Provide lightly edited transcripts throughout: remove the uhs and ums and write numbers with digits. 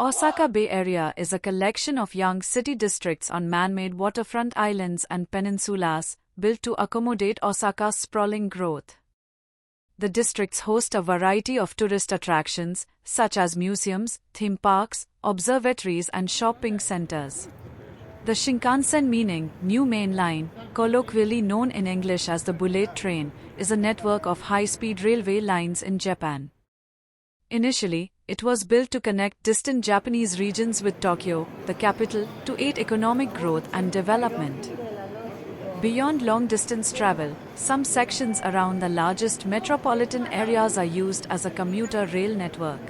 Osaka Bay Area is a collection of young city districts on man-made waterfront islands and peninsulas, built to accommodate Osaka's sprawling growth. The districts host a variety of tourist attractions, such as museums, theme parks, observatories and shopping centers. The Shinkansen, meaning New Main Line, colloquially known in English as the bullet train, is a network of high-speed railway lines in Japan. Initially, it was built to connect distant Japanese regions with Tokyo, the capital, to aid economic growth and development. Beyond long-distance travel, some sections around the largest metropolitan areas are used as a commuter rail network.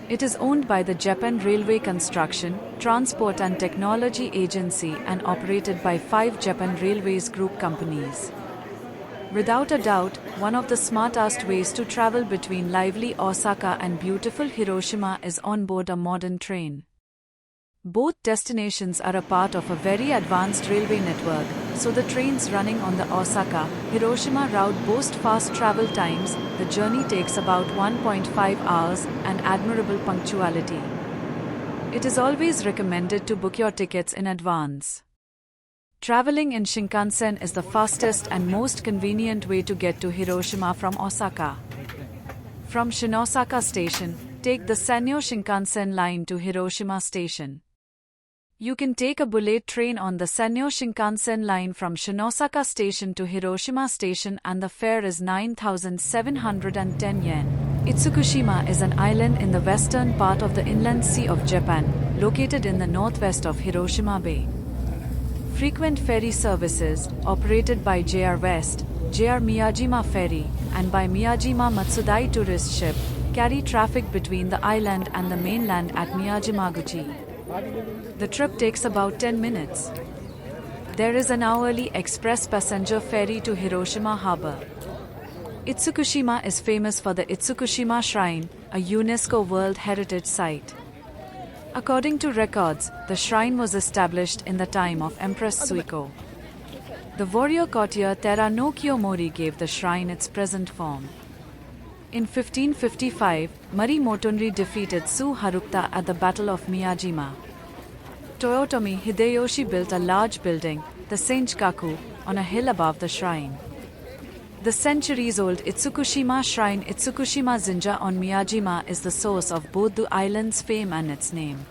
It is owned by the Japan Railway Construction, Transport and Technology Agency and operated by 5 Japan Railways Group companies. Without a doubt, one of the smartest ways to travel between lively Osaka and beautiful Hiroshima is on board a modern train. Both destinations are a part of a very advanced railway network, so the trains running on the Osaka-Hiroshima route boast fast travel times. The journey takes about 1.5 hours and admirable punctuality. It is always recommended to book your tickets in advance. Traveling in Shinkansen is the fastest and most convenient way to get to Hiroshima from Osaka. From Shinosaka Station, take the Sanyo Shinkansen line to Hiroshima Station. You can take a bullet train on the Sanyo Shinkansen line from Shinosaka Station to Hiroshima Station and the fare is 9,710 yen. Itsukushima is an island in the western part of the Inland Sea of Japan, located in the northwest of Hiroshima Bay. Frequent ferry services, operated by JR West, JR Miyajima Ferry, and by Miyajima Matsudai Tourist Ship, carry traffic between the island and the mainland at Miyajimaguchi. The trip takes about 10 minutes. There is an hourly express passenger ferry to Hiroshima Harbor. Itsukushima is famous for the Itsukushima Shrine, a UNESCO World Heritage Site. According to records, the shrine was established in the time of Empress Suiko. The warrior courtier Taira no Kiyomori gave the shrine its present form. In 1555, Mari Motonri defeated Su Harukta at the Battle of Miyajima. Toyotomi Hideyoshi built a large building, the Senjikaku, on a hill above the shrine. The centuries-old Itsukushima Shrine Itsukushima Zinja on Miyajima is the source of both the island's fame and its name.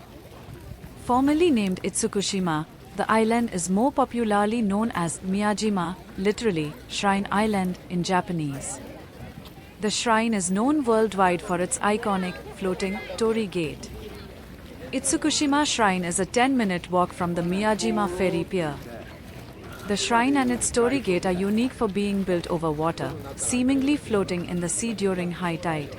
Formerly named Itsukushima, the island is more popularly known as Miyajima, literally, Shrine Island, in Japanese. The shrine is known worldwide for its iconic, floating, torii gate. Itsukushima Shrine is a 10-minute walk from the Miyajima ferry pier. The shrine and its torii gate are unique for being built over water, seemingly floating in the sea during high tide.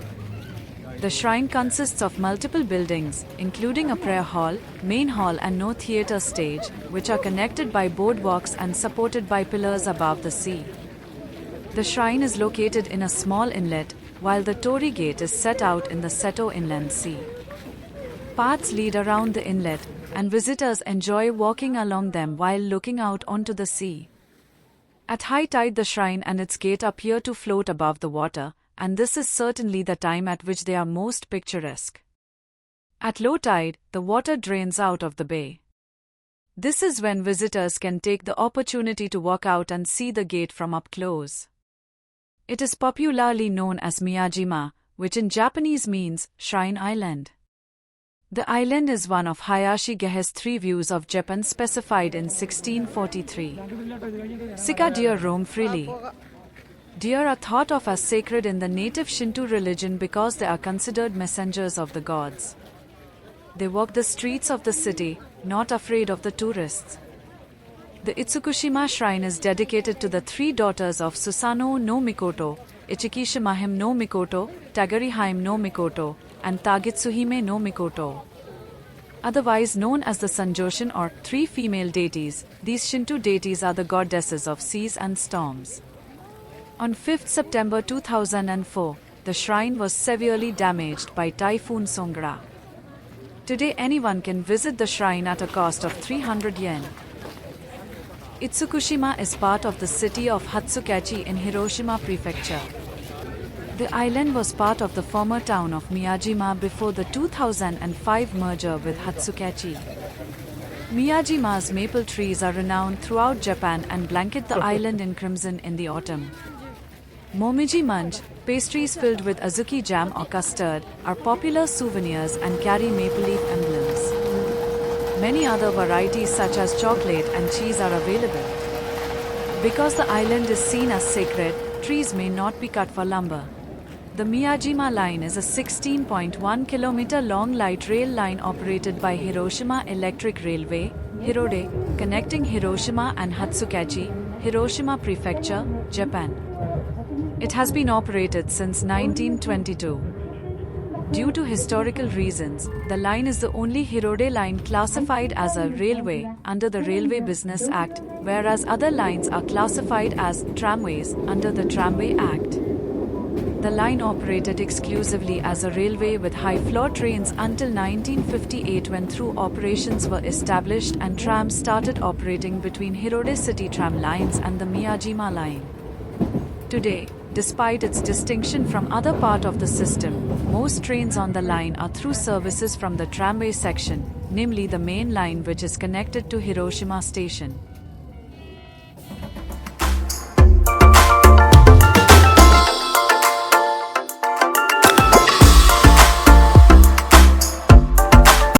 The shrine consists of multiple buildings, including a prayer hall, main hall and no theater stage, which are connected by boardwalks and supported by pillars above the sea. The shrine is located in a small inlet, while the torii gate is set out in the Seto Inland Sea. Paths lead around the inlet, and visitors enjoy walking along them while looking out onto the sea. At high tide, the shrine and its gate appear to float above the water, and this is certainly the time at which they are most picturesque. At low tide, the water drains out of the bay. This is when visitors can take the opportunity to walk out and see the gate from up close. It is popularly known as Miyajima, which in Japanese means Shrine Island. The island is one of Hayashi Gehe's 3 views of Japan specified in 1643. Sika deer roam freely. Deer are thought of as sacred in the native Shinto religion because they are considered messengers of the gods. They walk the streets of the city, not afraid of the tourists. The Itsukushima Shrine is dedicated to the 3 daughters of Susanoo no Mikoto, Ichikishimahime no Mikoto, Tagarihime no Mikoto, and Tagitsuhime no Mikoto. Otherwise known as the Sanjoshin or 3 female deities, these Shinto deities are the goddesses of seas and storms. On 5 September 2004, the shrine was severely damaged by Typhoon Songra. Today anyone can visit the shrine at a cost of 300 yen. Itsukushima is part of the city of Hatsukachi in Hiroshima Prefecture. The island was part of the former town of Miyajima before the 2005 merger with Hatsukachi. Miyajima's maple trees are renowned throughout Japan and blanket the island in crimson in the autumn. Momiji Munch, pastries filled with azuki jam or custard, are popular souvenirs and carry maple leaf emblems. Many other varieties such as chocolate and cheese are available. Because the island is seen as sacred, trees may not be cut for lumber. The Miyajima Line is a 16.1-kilometer long light rail line operated by Hiroshima Electric Railway, Hirode, connecting Hiroshima and Hatsukachi, Hiroshima Prefecture, Japan. It has been operated since 1922. Due to historical reasons, the line is the only Hirode line classified as a railway under the Railway Business Act, whereas other lines are classified as tramways under the Tramway Act. The line operated exclusively as a railway with high-floor trains until 1958 when through operations were established and trams started operating between Hirode City Tram lines and the Miyajima line. Today, despite its distinction from other part of the system, most trains on the line are through services from the tramway section, namely the main line which is connected to Hiroshima Station.